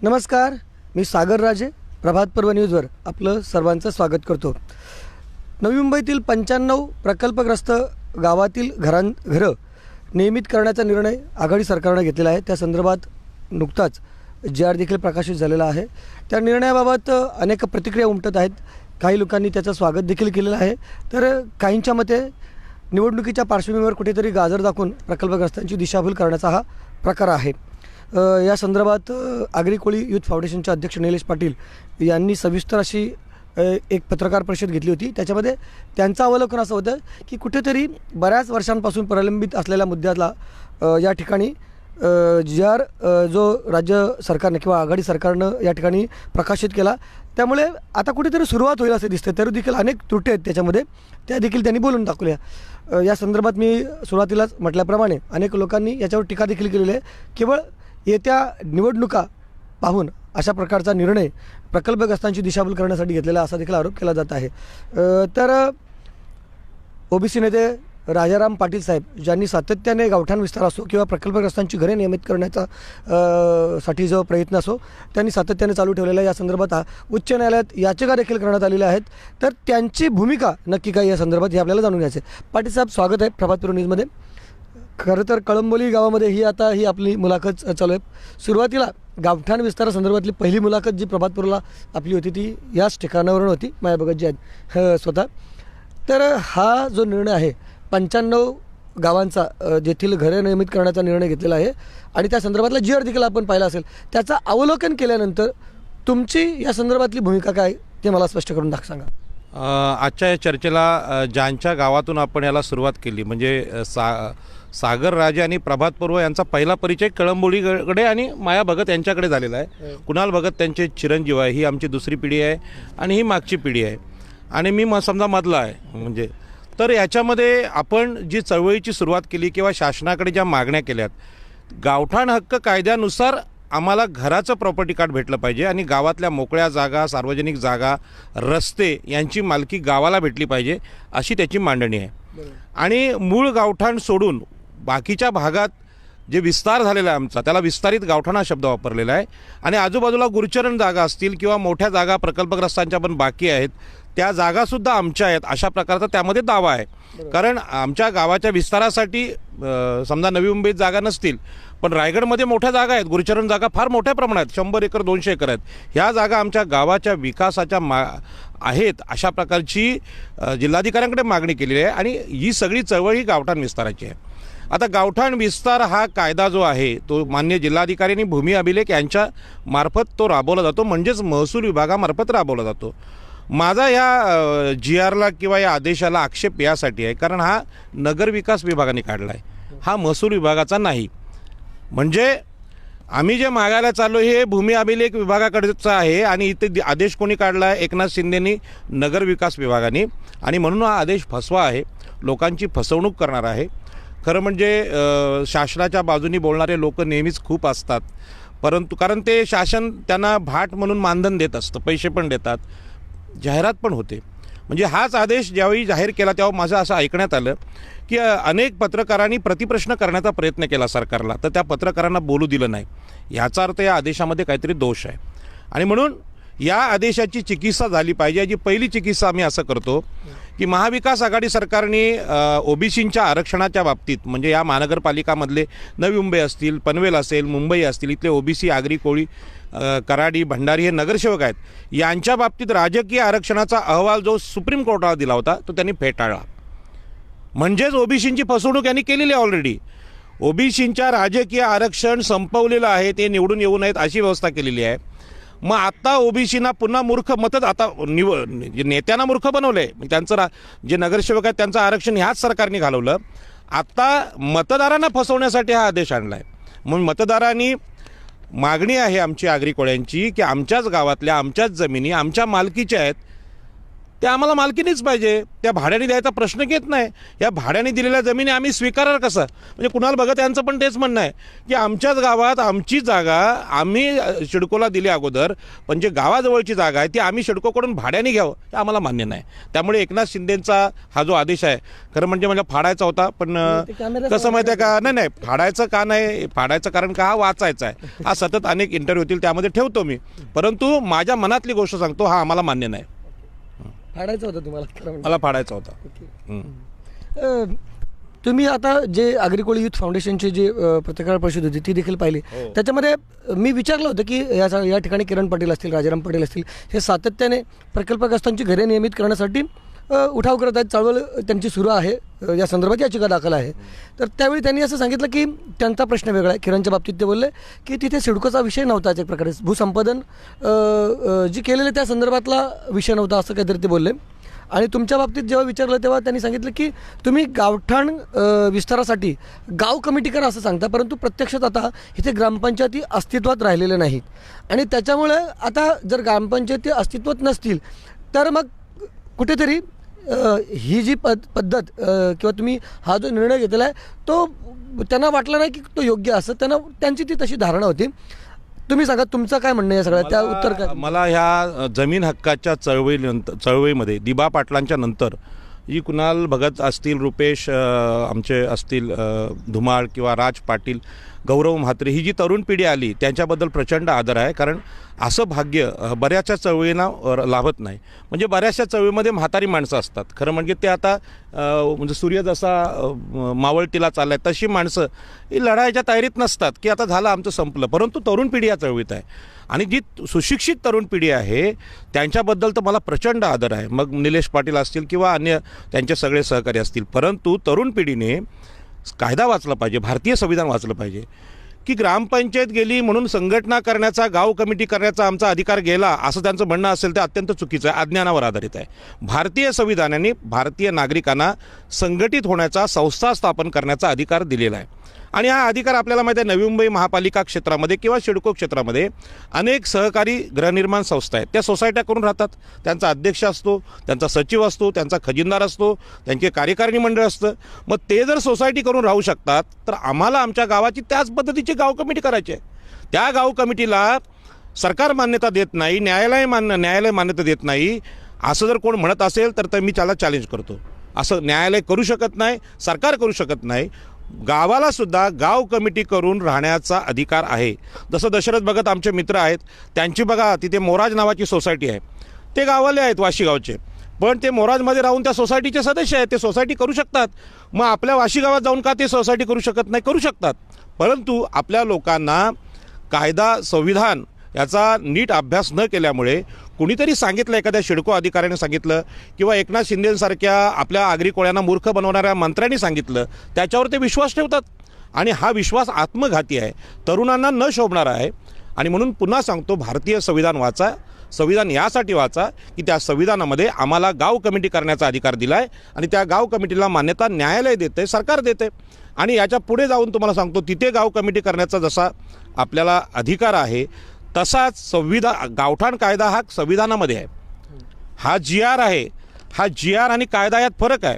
नमस्कार, मी सागर राजे. प्रभात पर्व न्यूजवर आपलं सर्वांचं स्वागत करतो. नवी मुंबईतील 95 प्रकल्पग्रस्त गावातील घरं नियमित करण्याचा निर्णय आघाडी सरकारने घेतलेला आहे. त्या संदर्भात नुकताच जी.आर. देखील प्रकाशित झालेला आहे. त्या निर्णयाबाबत अनेक प्रतिक्रिया उमटत आहेत. काही लोकांनी त्याचं स्वागत देखील केलेलं आहे, तर काहींच्या मते निवडणुकीच्या पार्श्वभूमीवर कुठेतरी गाजर दाखवून प्रकल्पग्रस्तांची दिशाभूल करण्याचा हा प्रकार आहे. या संदर्भात आगरी कोळी युथ फाउंडेशनचे अध्यक्ष निलेश पाटील यांनी सविस्तर अशी एक पत्रकार परिषद घेतली होती. त्याच्यामध्ये त्यांचं अवलोकन असं होतं की कुठेतरी बऱ्याच वर्षांपासून प्रलंबित असलेल्या मुद्द्याला या ठिकाणी जी.आर. जो राज्य सरकारने किंवा आघाडी सरकारनं या ठिकाणी प्रकाशित केला, त्यामुळे आता कुठेतरी सुरुवात होईल असे दिसते. तरी देखील अनेक त्रुटी आहेत त्याच्यामध्ये, त्या देखील त्यांनी बोलून दाखवल्या. या संदर्भात मी सुरुवातीलाच म्हटल्याप्रमाणे अनेक लोकांनी याच्यावर टीका देखील केलेली आहे. केवळ येत्या निवडणुका पाहून अशा प्रकारचा निर्णय प्रकल्पग्रस्तांची दिशाभूल करण्यासाठी घेतलेला असा देखील आरोप केला जात आहे. तर ओबीसी नेते राजाराम पाटील साहेब ज्यांनी सातत्याने गावठाण विस्तार असो किंवा प्रकल्पग्रस्तांची घरे नियमित करण्याचा साठी जो प्रयत्न असो त्यांनी सातत्याने चालू ठेवलेला. या संदर्भात उच्च न्यायालयात याचिका देखील करण्यात आलेल्या आहेत. तर त्यांची भूमिका नक्की काय या संदर्भात हे आपल्याला जाणून घ्यायचे. पाटील साहेब, स्वागत आहे प्रभातपूर न्यूजमध्ये. खरं तर कळंबोली गावामध्ये ही आपली मुलाखत चालू आहे. सुरुवातीला गावठाण विस्तारासंदर्भातली पहिली मुलाखत जी प्रभातपूरला आपली होती ती याच ठिकाणावरून होती, माया भगत जी आहेत स्वतः. तर हा जो निर्णय आहे 95 गावांचा जेथील घरे नियमित करण्याचा निर्णय घेतलेला आहे आणि त्या संदर्भातला जी.आर. देखील आपण पाहिला असेल. त्याचं अवलोकन केल्यानंतर तुमची या संदर्भातली भूमिका काय ते मला स्पष्ट करून सांगा. आजच्या या चर्चेला ज्यांच्या गावातून आपण याला सुरुवात केली म्हणजे सागर राजे आणि प्रभात पर्व यांचा पहिला परिचय कळंबोलीकडे आणि माया भगत यांच्याकडे झालेला आहे. कुणाल भगत त्यांचे चिरंजीव आहे. ही आमची दुसरी पिढी आहे आणि ही मागची पिढी आहे आणि मी समजा मधला आहे. म्हणजे तर याच्यामध्ये आपण जी चळवळीची सुरुवात केली किंवा शासनाकडे ज्या मागण्या केल्यात, गावठाण हक्क कायद्यानुसार आम्हाला घराचं प्रॉपर्टी कार्ड भेटलं पाहिजे आणि गावातल्या मोकळ्या जागा, सार्वजनिक जागा, रस्ते यांची मालकी गावाला भेटली पाहिजे अशी त्याची मांडणी आहे. आणि मूळ गावठाण सोडून बाकीच्या भागात जे विस्तार झालेला आहे आमचा, त्याला विस्तारित गावठाण हा शब्द वापरलेला आहे. आणि आजूबाजूला गुरचरण जागा असतील किंवा मोठ्या जागा प्रकल्पग्रस्तांच्या पण बाकी आहेत, त्या जागासुद्धा आमच्या आहेत अशा प्रकारचा त्यामध्ये दावा आहे. कारण आमच्या गावाच्या विस्तारासाठी समजा नवी मुंबईत जागा नसतील, पण रायगडमध्ये मोठ्या जागा आहेत. गुरचरण जागा फार मोठ्या प्रमाणात 100 एकर 200 एकर आहेत. ह्या जागा आमच्या गावाच्या विकासाच्या आहेत अशा प्रकारची जिल्हाधिकाऱ्यांकडे मागणी केलेली आहे. आणि ही सगळी चळवळ ही गावठाण विस्ताराची आहे. आता गावठाण विस्तार हा कायदा जो आहे तो मान्य जिल्हाधिकारी आणि भूमी अभिलेख यांच्या मार्फत तो राबवला जातो, म्हणजेच महसूल विभागामार्फत राबवला जातो. माझा या जी.आरला किंवा या आदेशाला आक्षेप यासाठी आहे कारण हा नगरविकास विभागाने काढला आहे, हा महसूल विभागाचा नाही. म्हणजे आम्ही जे मागायला चाललो हे भूमी अभिलेख विभागाकडचा आहे आणि इथे आदेश कोणी काढला आहे? एकनाथ शिंदेनी नगरविकास विभागाने. आणि म्हणून हा आदेश फसवा आहे, लोकांची फसवणूक करणार आहे. खरं म्हणजे शासनाच्या बाजूनी बोलणारे लोक नेहमीच खूप असतात, परंतु कारण ते शासन त्यांना भाट म्हणून मानधन देत असतं, पैसे पण देतात, जाहिरात पण होते. म्हणजे हाच आदेश ज्यावेळी जाहीर केला तेव्हा माझं असं ऐकण्यात आलं की अनेक पत्रकारांनी प्रतिप्रश्न करण्याचा प्रयत्न केला सरकारला, तर त्या पत्रकारांना बोलू दिलं नाही. याचा अर्थ या आदेशामध्ये काहीतरी दोष आहे. आणि म्हणून या आदेशाची चिकित्सा झाली पाहिजे. याची पहिली चिकित्सा आम्ही असं करतो की महाविकास आघाडी सरकारने ओबीसींच्या आरक्षणाच्या बाबतीत म्हणजे या महानगरपालिकामधले नवी मुंबई असतील, पनवेल असेल, मुंबई असतील, इथले ओबीसी आगरी कोळी कराडी भंडारी हे नगरसेवक आहेत, यांच्या बाबतीत राजकीय आरक्षणाचा अहवाल जो सुप्रीम कोर्टाला दिला होता तो त्यांनी फेटाळला. म्हणजेच ओबीसींची फसवणूक यांनी केलेली आहे. ऑलरेडी ओबीसींच्या राजकीय आरक्षण संपवलेलं आहे, ते निवडून येऊ नयेत अशी व्यवस्था केलेली आहे. मग आता ओबीसींना पुन्हा मूर्ख मतच आता नेत्यांना मूर्ख बनवले. त्यांचं जे नगरसेवक आहेत त्यांचं आरक्षण ह्याच सरकारने घालवलं. आता मतदारांना फसवण्यासाठी हा आदेश आणला आहे. म्हणून मतदारांनी मागणी आहे आमची आगरी कोळ्यांची की आमच्याच गावातल्या आमच्याच जमिनी आमच्या मालकीच्या आहेत, ते आम्हाला मालकीनीच पाहिजे. त्या भाड्याने द्यायचा प्रश्न येत नाही. या भाड्याने दिलेल्या जमिनी आम्ही स्वीकारणार कसं? म्हणजे कुणाल भगत यांचं पण तेच म्हणणं आहे की आमच्याच गावात आमची जागा आम्ही सिडकोला दिली अगोदर, पण जे गावाजवळची जागा आहे ती आम्ही सिडकोकडून भाड्याने घ्यावं हे आम्हाला मान्य नाही. त्यामुळे एकनाथ शिंदेंचा हा जो आदेश आहे खरं म्हणजे फाडायचा होता, पण कसं माहिती आहे का, नाही फाडायचं का नाही, फाडायचं कारण का हा वाचायचा आहे. हा सतत अनेक इंटरव्ह्यू होतील त्यामध्ये ठेवतो मी, परंतु माझ्या मनातली गोष्ट सांगतो, हा आम्हाला मान्य नाही. फाडायचं होतं तुम्हाला खरं म्हणजे. मला फाडायचा होता. तुम्ही आता जे आगरी युथ फाउंडेशनची जी पत्रकार परिषद होती ती देखील पाहिली. त्याच्यामध्ये मी विचारलं होतं की या ठिकाणी किरण पाटील असतील, राजाराम पाटील असतील, हे सातत्याने प्रकल्पग्रस्तांची घरे नियमित करण्यासाठी उठाव करत आहेत, चळवळ त्यांची सुरू आहे, या संदर्भात याचिका दाखल आहे. तर त्यावेळी त्यांनी असं सांगितलं की त्यांचा प्रश्न वेगळा आहे. किरणच्या बाबतीत ते बोलले की तिथे सिडकोचा विषय नव्हताच, एक प्रकारे भूसंपादन जी केलेलं त्या संदर्भातला विषय नव्हता असं काहीतरी ते बोलले. आणि तुमच्या बाबतीत जेव्हा विचारलं तेव्हा त्यांनी सांगितलं की तुम्ही गावठाण विस्तारासाठी गाव कमिटी करा असं सांगता, परंतु प्रत्यक्षात आता इथे ग्रामपंचायती अस्तित्वात राहिलेल्या नाहीत. आणि त्याच्यामुळे आता जर ग्रामपंचायती अस्तित्वात नसतील तर मग कुठेतरी ही जी पद्धत किंवा तुम्ही हा जो निर्णय घेतलेला आहे तो त्यांना वाटला नाही की तो योग्य असं, त्यांची ती तशी धारणा होती. तुम्ही सांगा तुमचं काय म्हणणं आहे सगळ्या त्या उत्तर काय? मला ह्या जमीन हक्काच्या चळवळीमध्ये दिबा पाटलांच्या नंतर जी कुणाल भगत असतील, रुपेश आमचे असतील, धुमाळ किंवा राज पाटील, गौरव म्हात्रे, ही जी तरुण पिढी आली त्यांच्याबद्दल प्रचंड आदर आहे. कारण असं भाग्य बऱ्याचशा चळवळींना लाभत नाही. म्हणजे बऱ्याचशा चळवळीमध्ये म्हातारी माणसं असतात. खरं म्हणजे ते आता म्हणजे सूर्य जसा मावळतीला चालला आहे तशी माणसं ही लढायच्या तयारीत नसतात की आता झालं आमचं संपलं, परंतु तरुण पिढी या चळवळीत आहे. आणि जी सुशिक्षित तरुण पिढी आहे त्यांच्याबद्दल तर मला प्रचंड आदर आहे. मग निलेश पाटील असतील किंवा अन्य त्यांचे सगळे सहकारी असतील, परंतु तरुण पिढीने कायदा वाचला पाहिजे, भारतीय संविधान वाचलं पाहिजे. की ग्रामपंचायत गेली म्हणून संघटना करण्याचा, गाव कमिटी करण्याचा आमचा अधिकार गेला असं त्यांचं म्हणणं असेल ते अत्यंत चुकीचं आहे, अज्ञानावर आधारित आहे. भारतीय संविधानाने भारतीय नागरिकांना संघटित होण्याचा, संस्था स्थापन करण्याचा अधिकार दिलेला आहे. आणि हा अधिकार आपल्याला माहिती आहे, नवी मुंबई महापालिका क्षेत्रामध्ये किंवा सिडको क्षेत्रामध्ये अनेक सहकारी गृहनिर्माण संस्था आहेत. त्या सोसायट्या करून राहतात. त्यांचा अध्यक्ष असतो, त्यांचा सचिव असतो, त्यांचा खजिनदार असतो, त्यांचे कार्यकारिणी मंडळ असतं. मग ते जर सोसायटी करून राहू शकतात तर आम्हाला आमच्या गावाची त्याच पद्धतीची गाव कमिटी करायची आहे. त्या गाव कमिटीला सरकार मान्यता देत नाही, न्यायालय मान्यता देत नाही असं जर कोण म्हणत असेल तर मी त्याला चॅलेंज करतो. असं न्यायालय करू शकत नाही, सरकार करू शकत नाही. गावाला सुद्धा गाव कमिटी करून राहण्याचा अधिकार आहे. जसं दशरथ भगत आमचे मित्र आहेत, त्यांची बघा तिथे मोराज नावाची सोसायटी आहे. ते गावाले आहेत वाशी गावचे, पण ते मोराजमध्ये राहून त्या सोसायटीचे सदस्य आहेत. ते सोसायटी करू शकतात. मग आपल्या वाशी गावात जाऊन का ते सोसायटी करू शकत नाही? करू शकतात. परंतु आपल्या लोकांना कायदा, संविधान याचा नीट अभ्यास न केल्यामुळे कुणीतरी सांगितलं, एखाद्या सिडको अधिकाऱ्याने सांगितलं किंवा एकनाथ शिंदेसारख्या आपल्या आगरी कोळ्यांना मूर्ख बनवणाऱ्या मंत्र्यांनी सांगितलं, त्याच्यावर ते विश्वास ठेवतात. आणि हा विश्वास आत्मघाती आहे, तरुणांना न शोभणारा आहे. आणि म्हणून पुन्हा सांगतो, भारतीय संविधान वाचा. संविधान यासाठी वाचा की त्या संविधानामध्ये आम्हाला गाव कमिटी करण्याचा अधिकार दिला आहे आणि त्या गाव कमिटीला मान्यता न्यायालय देते, सरकार देते. आणि याच्या पुढे जाऊन तुम्हाला सांगतो, तिथे गाव कमिटी करण्याचा जसा आपल्याला अधिकार आहे तसाच गावठाण कायदा हा संविधानामध्ये आहे. हा GR आहे. हा GR आणि कायदा यात फरक आहे.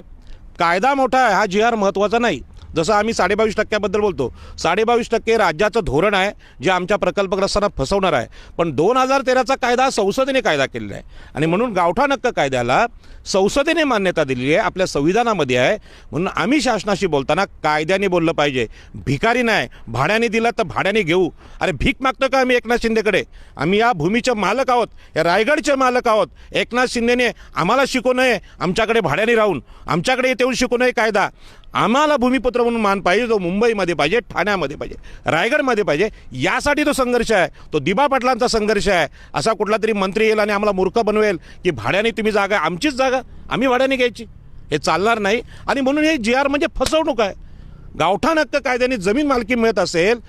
कायदा मोठा आहे, हा GR महत्त्वाचा नाही. जसं आम्ही 22.5% बोलतो, 22% राज्याचं धोरण आहे जे आमच्या प्रकल्पग्रस्तांना फसवणार आहे. पण 2013चा कायदा संसदेने कायदा केलेला आहे आणि म्हणून गावठाण हक्क कायद्याला संसदेने मान्यता दिलेली आहे, आपल्या संविधानामध्ये आहे. म्हणून आम्ही शासनाशी बोलताना कायद्याने बोललं पाहिजे, भिकारी नाही. भाड्याने दिला तर भाड्याने घेऊ. अरे भीक मागतो का आम्ही एकनाथ शिंदेकडे? आम्ही या भूमीचे मालक आहोत, या रायगडचे मालक आहोत. एकनाथ शिंदेने आम्हाला शिकवू नये आमच्याकडे भाड्याने राहून, आमच्याकडे येऊन शिकू नये कायदा. आम्हाला भूमिपुत्र म्हणून मान पाहिजे, तो मुंबईमध्ये पाहिजे, ठाण्यामध्ये पाहिजे, रायगडमध्ये पाहिजे. यासाठी तो संघर्ष आहे, तो दिबा पाटलांचा संघर्ष आहे. असा कुठला तरी मंत्री येईल आणि आम्हाला मूर्ख बनवेल की भाड्याने तुम्ही जागा, आमचीच जागा आम्ही भाड्याने घ्यायची, हे चालणार नाही. आणि म्हणून हे GR म्हणजे फसवणूक आहे. गावठाण हक्क कायद्याने जमीन मालकी मिळत असेल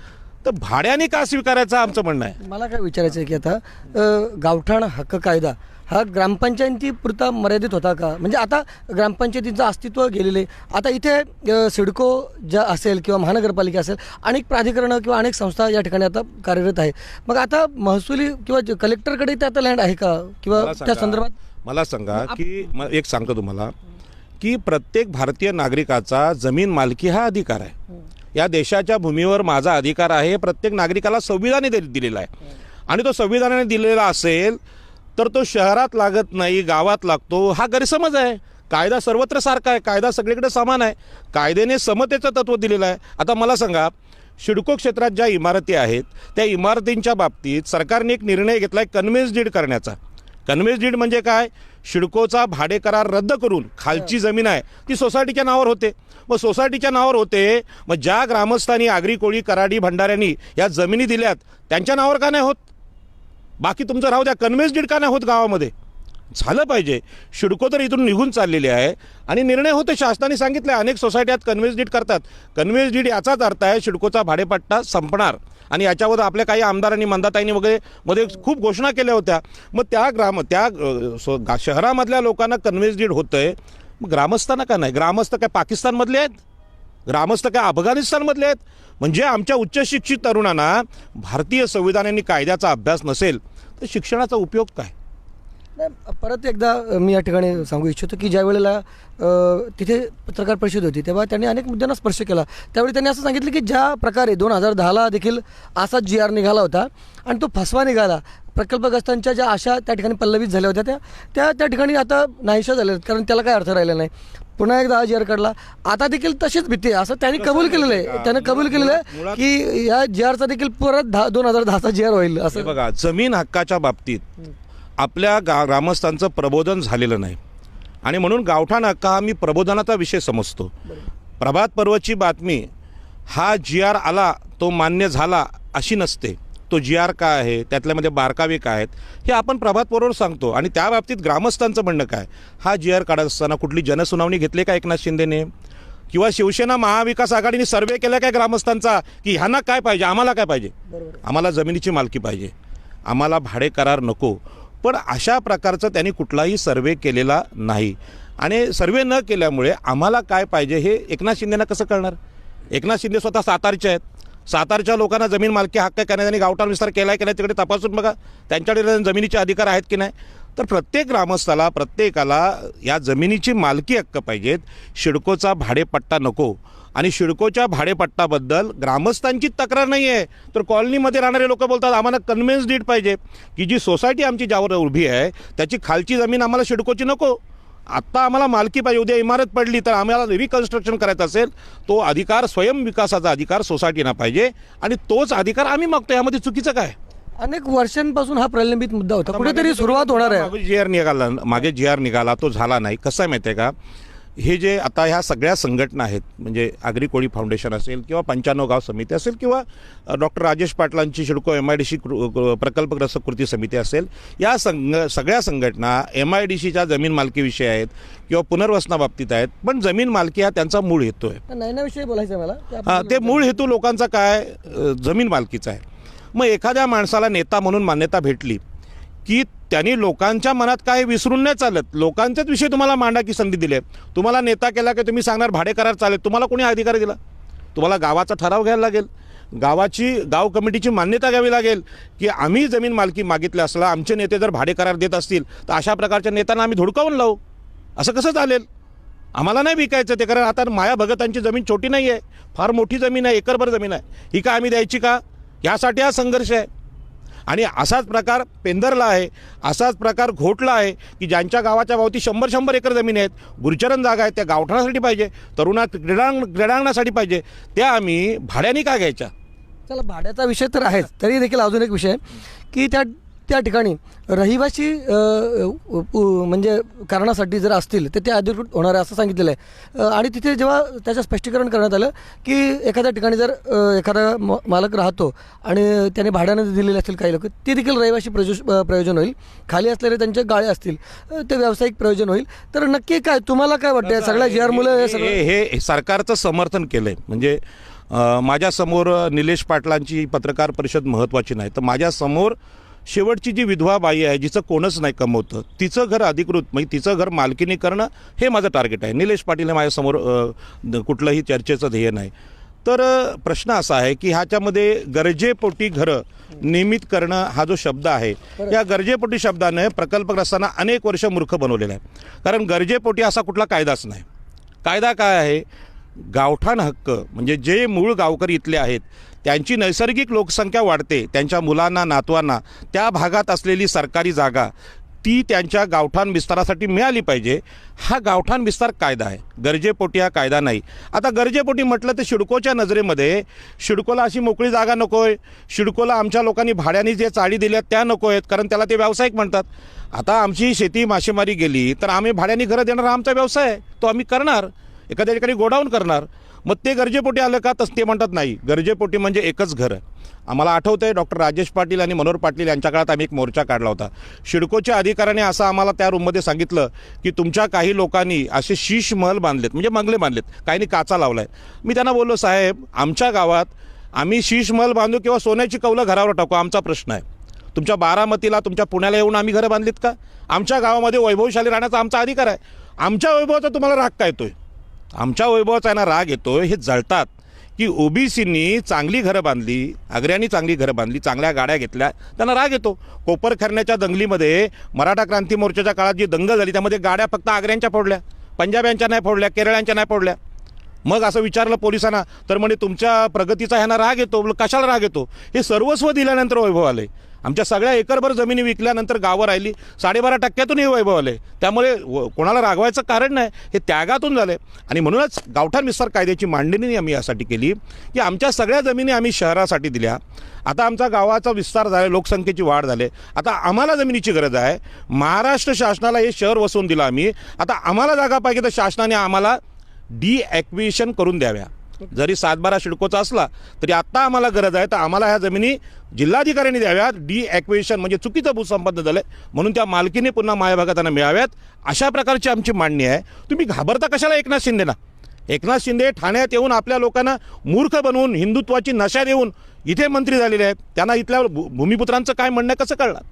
तर भाड्याने का स्वीकारायचं आमचं म्हणणं आहे. मला काय विचारायचं आहे की आता गावठाण हक्क कायदा हा ग्रामपंचायतीपुरता मर्यादित होता का? म्हणजे आता ग्रामपंचायतीचं अस्तित्व गेलेलं आहे. आता इथे सिडको ज्या असेल किंवा महानगरपालिका असेल, अनेक प्राधिकरणं किंवा अनेक संस्था या ठिकाणी आता कार्यरत आहे. मग आता महसुली किंवा कलेक्टरकडे ते आता लँड आहे का किंवा त्या संदर्भात? मला सांगा की एक सांगतो तुम्हाला की प्रत्येक भारतीय नागरिकाचा जमीन मालकी हा अधिकार आहे. या देशाच्या भूमीवर माझा अधिकार आहे हे प्रत्येक नागरिकाला संविधानाने दिलेला आहे. आणि तो संविधानाने दिलेला असेल तर तो शहरात लागत नाही, गावात लागतो, हा गैरसमज आहे. कायदा सर्वत्र सारखा आहे, कायदा सगळीकडे समान आहे, कायद्याने समतेचं तत्व दिलेलं आहे. आता मला सांगा, सिडको क्षेत्रात ज्या इमारती आहेत त्या इमारतींच्या बाबतीत सरकारने एक निर्णय घेतला आहे कन्व्हेन्स डीड करण्याचा. कन्व्हेन्स डीड म्हणजे काय? सिडकोचा भाडे करार रद्द करून खालची जमीन आहे ती सोसायटीच्या नावावर होते. मग सोसायटीच्या नावावर होते, मग ज्या ग्रामस्थांनी आगरी कोळी कराडी भंडाऱ्यांनी या जमिनी दिल्यात त्यांच्या नावावर का नाही होत? बाकी तुमचं राहू द्या, कन्व्हेन्स डीड का नाही होत गावामध्ये? झालं पाहिजे. सिडको तर इथून निघून चाललेली आहे आणि निर्णय होते, शासनाने सांगितलं आहे अनेक सोसायट्यात कन्व्हेन्स डीड करतात. कन्व्हेन्स डीड याचाच अर्थ आहे सिडकोचा भाडेपट्टा संपणार आणि याच्यावर आपल्या काही आमदारांनी मंदाताईंनी वगैरे मध्ये खूप घोषणा केल्या होत्या. मग त्या शहरामधल्या लोकांना कन्व्हेन्स डीड होतं आहे, मग ग्रामस्थांना का नाही? ग्रामस्थ काय पाकिस्तानमधले आहेत? ग्रामस्थ काय अफगाणिस्तानमधले आहेत? म्हणजे आमच्या उच्चशिक्षित तरुणांना भारतीय संविधान आणि कायद्याचा अभ्यास नसेल तर शिक्षणाचा उपयोग काय? नाही, परत एकदा मी या ठिकाणी सांगू इच्छितो की ज्या वेळेला तिथे पत्रकार परिषद होती तेव्हा त्यांनी अनेक मुद्द्यांना स्पर्श केला. त्यावेळी त्यांनी असं सांगितलं की ज्या प्रकारे 2010ला देखील असाच GR निघाला होता आणि तो फसवा निघाला. प्रकल्पग्रस्तांच्या ज्या आशा त्या ठिकाणी पल्लवित झाल्या होत्या त्या ठिकाणी आता नाहीशा झाल्या आहेत, कारण त्याला काय अर्थ राहिला नाही. पुन्हा एकदा GR काढला, आता देखील तशीच भीती आहे असं त्यांनी कबूल केलेलं आहे. त्यानं कबूल केलेलं आहे की या GRचा देखील परत 2010चा GR होईल असं. बघा, जमीन हक्काच्या बाबतीत आपल्या ग्रामस्थांचं प्रबोधन झालेलं नाही आणि म्हणून गावठाण हक्क हा मी प्रबोधनाचा विषय समजतो. प्रभात पर्वची बातमी हा GR आला तो मान्य झाला अशी नसते. तो GR काय आहे, त्यातल्यामध्ये बारकावे काय आहेत हे आपण प्रभात पर्ववर सांगतो. आणि त्या बाबतीत ग्रामस्थांचं म्हणणं काय? हा GR काढत असताना कुठली जनसुनावणी घेतली का एकनाथ शिंदेने? किंवा शिवसेना महाविकास आघाडीने सर्वे केला काय ग्रामस्थांचा की ह्यांना काय पाहिजे, आम्हाला काय पाहिजे? आम्हाला जमिनीची मालकी पाहिजे, आम्हाला भाडे करार नको. पण अशा प्रकारचं त्यांनी कुठलाही सर्वे केलेला नाही आणि सर्वे न केल्यामुळे आम्हाला काय पाहिजे हे एकनाथ शिंदेना कसं कळणार? एकनाथ शिंदे स्वतः सातारचे आहेत. सातारच्या लोकांना जमीन मालकी हक्क आहे का नाही, त्यांनी गावठाण विस्तार केला आहे की नाही तिकडे तपासून बघा, त्यांच्याकडे जमिनीचे अधिकार आहेत की नाही. तर प्रत्येक ग्रामस्थाला प्रत्येकाला या जमिनीची मालकी हक्क पाहिजेत, सिडकोचा भाडेपट्टा नको. आणि सिडकोच्या भाडेपट्टाबद्दल ग्रामस्थांची तक्रार नाही आहे, तर कॉलनीमध्ये राहणारे लोक बोलतात आम्हाला कन्व्हेन्स डीड पाहिजे की जी सोसायटी आमची ज्यावर उभी आहे त्याची खालची जमीन आम्हाला सिडकोची नको, आत्ता आम्हाला मालकी पाहिजे. उद्या इमारत पडली तर आम्हाला रिकन्स्ट्रक्शन करायचं असेल तो अधिकार, स्वयंविकासाचा अधिकार सोसायटीना पाहिजे आणि तोच अधिकार आम्ही मागतो. यामध्ये चुकीचं काय? अनेक वर्षांपासून हा प्रलंबित मुद्दा होता, कुठेतरी सुरुवात होणार आहे. मागे GR निघाला, तो झाला नाही. कसं आहे माहिती आहे का, हे जे आता ह्या सगळ्या संघटना आहेत म्हणजे आगरी कोळी फाउंडेशन असेल किंवा 95 गाव समिती असेल किंवा डॉक्टर राजेश पाटलांची सिडको MIDC प्रकल्पग्रस्त कृती समिती असेल, या सगळ्या संघटना MIDCच्या जमीन मालकीविषयी आहेत किंवा पुनर्वसनाबाबतीत आहेत. पण जमीन मालकी हा त्यांचा मूळ हेतू आहे. नैनाविषयी बोलायचं मला. ते मूळ हेतू लोकांचा काय? जमीन मालकीचा आहे. मग एखाद्या माणसाला नेता म्हणून मान्यता भेटली की त्यांनी लोकांच्या मनात काय विसरून नाही चालत. लोकांचाच विषय तुम्हाला मांडायची संधी दिली आहे. तुम्हाला नेता केला की तुम्ही सांगणार भाडे करार चालेल. तुम्हाला कोणी अधिकार दिला? तुम्हाला गावाचा ठराव घ्यायला लागेल, गाव कमिटीची मान्यता घ्यावी लागेल की आम्ही जमीन मालकी मागितली असला आमचे नेते जर भाडे करार देत असतील तर अशा प्रकारच्या नेत्यांना आम्ही धुडकावून लावू. असं कसं चालेल? आम्हाला नाही विकायचं ते, कारण आता माया भगतांची जमीन छोटी नाही आहे, फार मोठी जमीन आहे, एकरभर जमीन आहे. ही का आम्ही द्यायची का? यासाठी हा संघर्ष आहे. आणि असाच प्रकार पेंदरला आहे, असाच प्रकार घोटला आहे की ज्यांच्या गावाच्या भोवती 100 एकर जमीन आहेत, गुरुचरण जागा आहेत, त्या गावठाणासाठी पाहिजे, तरुणा क्रीडांगणासाठी पाहिजे, त्या आम्ही भाड्याने का घ्यायच्या? चला, भाड्याचा विषय तर आहेच, तरी देखील अजून एक विषय की त्या ठिकाणी रहिवासी म्हणजे कारणासाठी जर असतील तर ते अधिकृत होणार आहे असं सांगितलेलं आहे. आणि तिथे जेव्हा त्याचं स्पष्टीकरण करण्यात आलं की एखाद्या ठिकाणी जर एखादा मालक राहतो आणि त्याने भाड्यानं दिलेले असतील काही लोक, ते देखील रहिवासी प्रयोजन होईल. खाली असलेले त्यांचे गाळे असतील ते व्यावसायिक प्रयोजन होईल. तर नक्की काय तुम्हाला काय वाटतं सगळ्या GR मुलं हे सरकारचं समर्थन केलं आहे? म्हणजे माझ्यासमोर निलेश पाटलांची पत्रकार परिषद महत्त्वाची नाही, तर माझ्यासमोर शेवटची जी विधवा बाई आहे जिचं कोणच नाही कमवतं, तिचं घर अधिकृत म्हणजे तिचं घर मालकीने करणं हे माझं टार्गेट आहे. निलेश पाटील हे माझ्यासमोर कुठलंही चर्चेचं ध्येय नाही. तर प्रश्न असा आहे की ह्याच्यामध्ये गरजेपोटी घरं नियमित करणं हा जो शब्द आहे, या गरजेपोटी शब्दाने प्रकल्पग्रस्तांना अनेक वर्ष मूर्ख बनवलेलं आहे. कारण गरजेपोटी असा कुठला कायदाच नाही. कायदा काय आहे? गावठाण हक्क म्हणजे जे मूळ गावकरी इथले आहेत त्यांची नैसर्गिक लोकसंख्या वाढते, त्यांच्या मुलांना नातवांना त्या भागात असलेली सरकारी जागा ती त्यांच्या गावठाण विस्तारासाठी मिळाली पाहिजे. हा गावठाण विस्तार कायदा आहे, गरजेपोटी हा कायदा नाही. आता गरजेपोटी म्हटलं तर सिडकोच्या नजरेमध्ये सिडकोला अशी मोकळी जागा नको आहे, सिडकोला आमच्या लोकांनी भाड्याने जे चाळी दिल्या त्या नको आहेत, कारण त्याला ते व्यावसायिक म्हणतात. आता आमची शेती मासेमारी गेली तर आम्ही भाड्याने घरं देणार, हा आमचा व्यवसाय आहे, तो आम्ही करणार, एखाद्या ठिकाणी गोडाऊन करणार. मग ते गरजेपोटी आलं का? तसं ते म्हणतात नाही, गरजेपोटी म्हणजे एकच घर. आम्हाला आठवतं आहे डॉक्टर राजेश पाटील आणि मनोहर पाटील यांच्या काळात आम्ही एक मोर्चा काढला होता. सिडकोच्या अधिकाऱ्याने असं आम्हाला त्या रूममध्ये सांगितलं की तुमच्या काही लोकांनी असे शीश महल बांधलेत, म्हणजे बंगले बांधलेत, काहींनी काचा लावला आहे. मी त्यांना बोललो, साहेब आमच्या गावात आम्ही शीश महल बांधू किंवा सोन्याची कौलं घरावर टाकू, आमचा प्रश्न आहे. तुमच्या बारामतीला, तुमच्या पुण्याला येऊन आम्ही घरं बांधलीत का? आमच्या गावामध्ये वैभवशाली राहण्याचा आमचा अधिकार आहे. आमच्या वैभवाचा तुम्हाला राग काय येतोय? आमच्या वैभवाचा यांना राग येतोय, हे जळतात की ओबीसींनी चांगली घरं बांधली, आग्र्यांनी चांगली घरं बांधली, चांगल्या गाड्या घेतल्या, त्यांना राग येतो. कोपरखरणेच्या दंगलीमध्ये मराठा क्रांती मोर्चाच्या काळात जी दंगल झाली त्यामध्ये गाड्या फक्त आग्र्यांच्या फोडल्या, पंजाब्यांच्या नाही फोडल्या, केरळ्यांच्या नाही फोडल्या. मग असं विचारलं पोलिसांना तर म्हणे तुमच्या प्रगतीचा ह्यांना राग येतो. कशाला राग येतो? हे सर्वस्व दिल्यानंतर वैभव आले. आमच्या सगळ्या एकरभर जमिनी विकल्यानंतर गावं राहिली 12.5% हे वैभव आले. त्यामुळे कोणाला रागवायचं कारण नाही, हे त्यागातून झाले. आणि म्हणूनच गावठाण विस्तार कायद्याची मांडणी आम्ही यासाठी केली की आमच्या सगळ्या जमिनी आम्ही शहरासाठी दिल्या. आता आमचा गावाचा विस्तार झाला, लोकसंख्येची वाढ झाली, आता आम्हाला जमिनीची गरज आहे. महाराष्ट्र शासनाला हे शहर वसवून दिलं आम्ही. आता आम्हाला जागा पाहिजे तर शासनाने आम्हाला डिॲक्विजिशन करून द्याव्या. जरी 7-12 सिडकोचा असला तरी आत्ता आम्हाला गरज आहे तर आम्हाला ह्या जमिनी जिल्हाधिकाऱ्यांनी द्याव्यात. डिॲक्विजिशन म्हणजे चुकीचं भूसंपादन झालं म्हणून त्या मालकीने पुन्हा माझ्या भागात त्यांना मिळाव्यात, अशा प्रकारची आमची मांडणी आहे. तुम्ही घाबरता कशाला एकनाथ शिंदेना? एकनाथ शिंदे ठाण्यात येऊन आपल्या लोकांना मूर्ख बनवून हिंदुत्वाची नशा देऊन इथे मंत्री झालेले आहेत. त्यांना इथल्या भूमिपुत्रांचं काय म्हणणं कसं कळणार?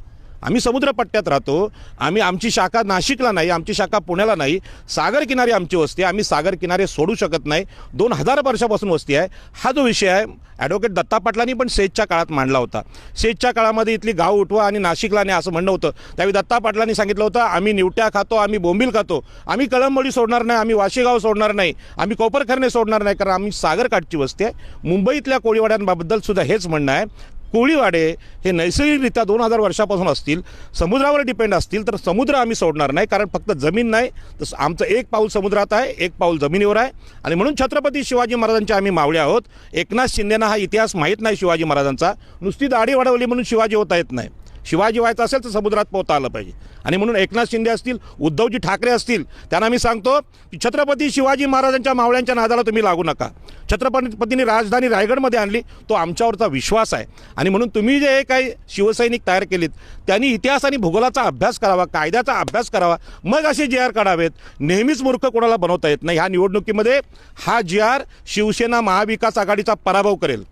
आम्ही समुद्रपट्ट्यात राहतो, आमची शाखा नाशिकला नाही, आमची शाखा पुण्याला नाही, सागर किनारी आमची वस्ती आहे, आम्ही सागर किनारे सोडू शकत नाही. 2000 वर्षापासून वस्ती आहे. हा जो विषय आहे ॲडव्होकेट दत्ता पाटलांनी पण सेजच्या काळात मांडला होता. सेजच्या काळामध्ये इथली गाव उठवा आणि नाशिकला नाही असं म्हणणं होतं. त्यावेळी दत्ता पाटलांनी सांगितलं होतं आम्ही निवट्या खातो, आम्ही बोंबील खातो, आम्ही कळंबोली सोडणार नाही, आम्ही वाशेगाव सोडणार नाही, आम्ही कोपरखरणे सोडणार नाही, कारण आम्ही सागरकाठची वस्ती आहे. मुंबईतल्या कोळीवाड्यांबाबद्दल सुद्धा हेच म्हणणं आहे. कोळीवाडे हे नैसर्गिकरित्या 2000 वर्षापासून असतील, समुद्रावर डिपेंड असतील, तर समुद्र आम्ही सोडणार नाही. कारण फक्त जमीन नाही तर आमचं एक पाऊल समुद्रात आहे, एक पाऊल जमिनीवर आहे. आणि म्हणून छत्रपती शिवाजी महाराजांचे आम्ही मावळे आहोत. एकनाथ शिंदेना हा इतिहास माहीत नाही शिवाजी महाराजांचा. नुसती दाढी वाढवली म्हणून शिवाजी होता येत नाही. शिवाजी व्हायचं असेल तर समुद्रात पोहता आलं पाहिजे. आणि म्हणून एकनाथ शिंदे असतील, उद्धवजी ठाकरे असतील, त्यांना मी सांगतो की छत्रपती शिवाजी महाराजांच्या मावळ्यांच्या नादाला तुम्ही लागू नका. छत्रपतींनी राजधानी रायगडमध्ये आणली, तो आमच्यावरचा विश्वास आहे. आणि म्हणून तुम्ही जे काही शिवसैनिक तयार केलेत त्यांनी इतिहास आणि भूगोलाचा अभ्यास करावा, कायद्याचा अभ्यास करावा, मग असे जी आर काढावेत. नेहमीच मूर्ख कोणाला बनवता येत नाही. ह्या निवडणुकीमध्ये हा जी आर शिवसेना महाविकास आघाडीचा पराभव करेल.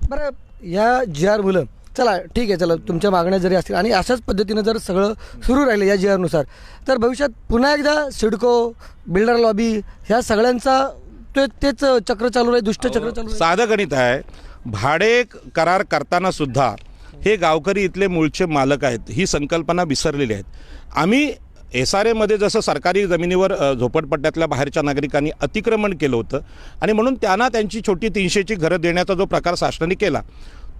बरं, या जी आर मुलं चला ठीक आहे, चला तुमच्या मागण्या जरी असतील आणि अशाच पद्धतीनं जर सगळं सुरू राहिलं या जी आरनुसार तर भविष्यात पुन्हा एकदा सिडको, बिल्डर लॉबी ह्या सगळ्यांचा तेच चक्र चालू राहील, दुष्ट चक्र चालू राहील. साधं गणित आहे. भाडे करार करताना सुद्धा हे गावकरी इथले मूळचे मालक आहेत, ही संकल्पना विसरलेली आहेत. आम्ही SRAमध्ये जसं सरकारी जमिनीवर झोपडपट्ट्यातल्या बाहेरच्या नागरिकांनी अतिक्रमण केलं होतं आणि म्हणून त्यांना त्यांची छोटी 300ची घरं देण्याचा जो प्रकार शासनाने केला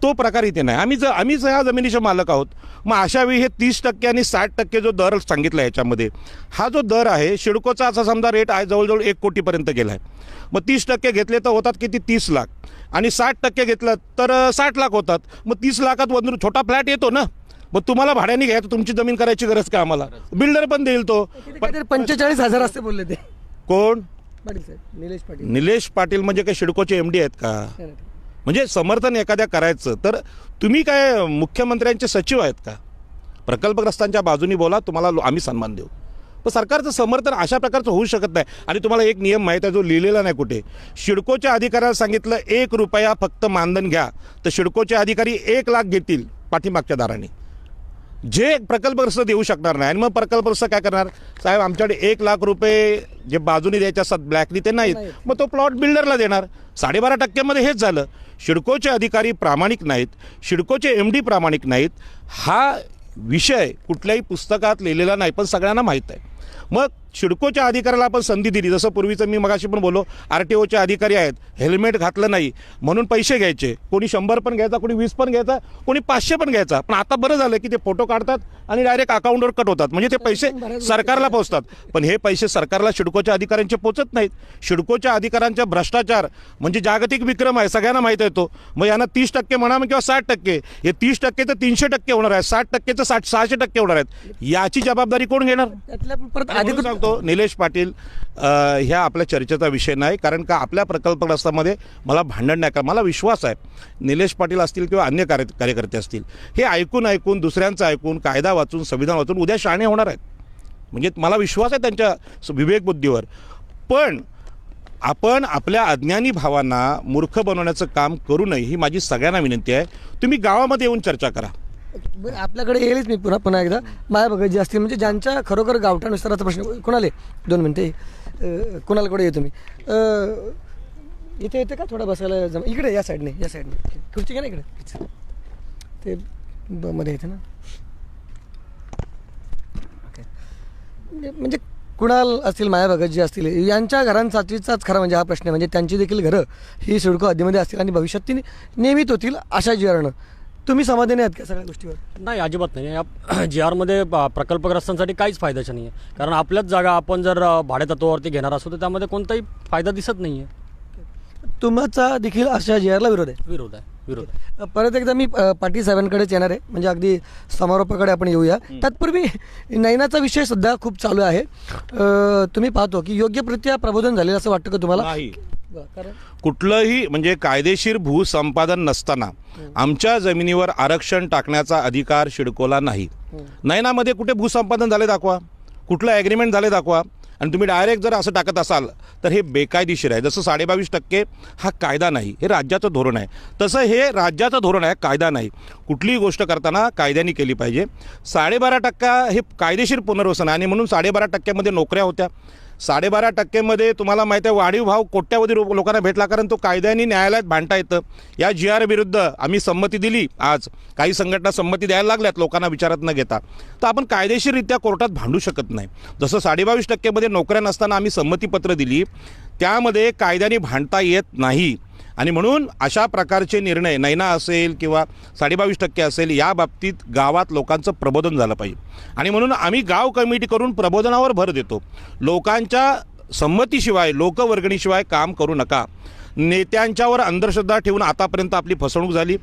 तो प्रकार इथे नाही. आम्हीच ह्या जमिनीचे मालक आहोत. मग अशावेळी हे 30% आणि 60% जो दर सांगितला ह्याच्यामध्ये, हा जो दर आहे सिडकोचा असा समजा रेट आहे जवळजवळ 1 कोटीपर्यंत गेला आहे. मग 30% घेतले तर होतात किती? 30 लाख. आणि 60% घेतलं तर 60 लाख होतात. मग 30 लाखात वरून छोटा फ्लॅट येतो ना. मग तुम्हाला भाड्याने घ्यायचं, तुमची जमीन करायची गरज का आम्हाला? बिल्डर पण देईल तो. 45,000 असते बोलले ते. कोण? पाटील साहेब, निलेश पाटील. निलेश पाटील म्हणजे काय सिडकोचे MD आहेत का? म्हणजे समर्थन एखाद्या करायचं तर तुम्ही काय मुख्यमंत्र्यांचे सचिव आहेत का? प्रकल्पग्रस्तांच्या बाजूनी बोला, तुम्हाला आम्ही सन्मान देऊ. पण सरकारचं समर्थन अशा प्रकारचं होऊ शकत नाही. आणि तुम्हाला एक नियम माहीत आहे जो लिहिलेला नाही कुठे. सिडकोच्या अधिकाऱ्याला सांगितलं 1 रुपया फक्त मानधन घ्या तर सिडकोचे अधिकारी 1 लाख घेतील पाठीमागच्या दाराने. जे प्रकल्पग्रस्त देऊ शकणार नाही आणि मग प्रकल्पग्रस्त काय करणार, साहेब आमच्याकडे 1,00,000 रुपये जे बाजूने द्यायचे असतात ब्लॅकनी ते नाहीत, मग तो प्लॉट बिल्डरला देणार. 12.5% हेच झालं. सिडकोचे अधिकारी प्रामाणिक नाहीत, सिडकोचे MD प्रामाणिक नाहीत. हा विषय कुठल्याही पुस्तकात लिहिलेला नाही, पण सगळ्यांना माहीत आहे. मग सिडकोच्या अधिकाऱ्याला आपण संधी दिली, जसं पूर्वीचं मी मगाशी पण बोललो, RTOचे अधिकारी आहेत, हेल्मेट घातलं नाही म्हणून पैसे घ्यायचे, कोणी 100 पण घ्यायचा, कोणी 20 पण घ्यायचा, कोणी 500 पण घ्यायचा. पण आता बरं झालं की ते फोटो काढतात आणि डायरेक्ट अकाउंटवर कट होतात, म्हणजे ते पैसे सरकारला पोहोचतात. पण हे पैसे सरकारला सिडकोच्या अधिकाऱ्यांचे पोचत नाहीत. सिडकोच्या अधिकाऱ्यांचा भ्रष्टाचार म्हणजे जागतिक विक्रम आहे, सगळ्यांना माहीत आहे तो. मग यांना 30% म्हणा किंवा 60%, हे 30% तर 300% होणार आहे, 60% 600% होणार आहेत. याची जबाबदारी कोण घेणार? त्यातल्या परत आणि म्हणून सांगतो निलेश पाटील ह्या आपल्या चर्चेचा विषय नाही, कारण का आपल्या प्रकल्पग्रस्तामध्ये मला भांडण नाही. का मला विश्वास आहे निलेश पाटील असतील किंवा अन्य कार्यकर्ते असतील, हे ऐकून दुसऱ्यांचं ऐकून कायदा वाचून संविधान वाचून उद्या शहाणे होणार आहेत. म्हणजे मला विश्वास आहे त्यांच्या विवेकबुद्धीवर. पण आपण आपल्या अज्ञानी भावांना मूर्ख बनवण्याचं काम करू नये, ही माझी सगळ्यांना विनंती आहे. तुम्ही गावामध्ये येऊन चर्चा करा. बरं, आपल्याकडे येईलच मी पुन्हा एकदा. माया भगत जे असतील म्हणजे ज्यांच्या खरोखर गावठाण विस्ताराचा प्रश्न, कोणाला 2 मिनटे कोणाला कडे येतो मी, इथे येते का थोडा बसायला इकडे या साईडने खुर्ची घ्या ना इकडे, ते मध्ये येते ना. ओके, म्हणजे कुणाल असतील, माया भगत जे असतील, यांच्या घरांसाठीचाच खरा म्हणजे हा प्रश्न आहे. म्हणजे त्यांची देखील घरं ही सिडको हद्दीमध्ये असतील आणि भविष्यात ती नियमित होतील अशा GRनं. तुम्ही समाधानी आहात का सगळ्या गोष्टीवर? नाही, अजिबात नाही. या GRमध्ये प्रकल्पग्रस्तांसाठी काहीच फायद्याचं नाही आहे. कारण आपल्याच जागा आपण जर भाडेतत्वावरती घेणार असू तर त्यामध्ये कोणताही फायदा दिसत नाही आहे. तुमचा देखील अशा GRला विरोध आहे? विरोध आहे. परत एकदा मी पाटील साहेबांकडेच येणार आहे, म्हणजे अगदी समारोपाकडे आपण येऊया. तत्पूर्वी नैनाचा विषय सुद्धा खूप चालू आहे. तुम्ही पाहतो की योग्यरित्या प्रबोधन झालेलं असं वाटतं का तुम्हाला? नाही, कुठलंही म्हणजे कायदेशीर भूसंपादन नसताना आमच्या जमिनीवर आरक्षण टाकण्याचा अधिकार सिडकोला नाही. नैनामध्ये कुठे भूसंपादन झाले दाखवा, कुठलं ॲग्रीमेंट झाले दाखवा. आणि तुम्ही डायरेक्ट जर असं टाकत असाल तर हे बेकायदेशीर आहे. जसं 22.5% हा कायदा नाही, हे राज्याचं धोरण आहे, तसं हे राज्याचं धोरण आहे, कायदा नाही. कुठलीही गोष्ट करताना कायद्याने केली पाहिजे. 12.5% हे कायदेशीर पुनर्वसन आहे आणि म्हणून 12.5%मध्ये नोकऱ्या होत्या. 12.5%मध्ये तुम्हाला माहिती आहे वाढीव भाव कोट्यावधी लोकांना भेटला, कारण तो कायद्याने न्यायालयात भांडता येतं. या GR विरुद्ध आम्ही संमती दिली. आज काही संघटना संमती द्यायला लागल्यात लोकांना विचारत न घेता. तर आपण कायदेशीररित्या कोर्टात भांडू शकत नाही. जसं 22.5%मध्ये नोकऱ्या नसताना आम्ही संमतीपत्र दिली, त्यामध्ये कायद्याने भांडता येत नाही. आणि म्हणून अशा प्रकारचे निर्णय नैना असेल किंवा 22% असेल, या बाबतीत गावात लोकांचं प्रबोधन झालं पाहिजे. आणि म्हणून आम्ही गाव कमिटी करून प्रबोधनावर भर देतो. लोकांच्या संमतीशिवाय, लोकवर्गणीशिवाय काम करू नका. नेत्यांच्यावर अंधश्रद्धा ठेवून आतापर्यंत आपली फसवणूक झाली.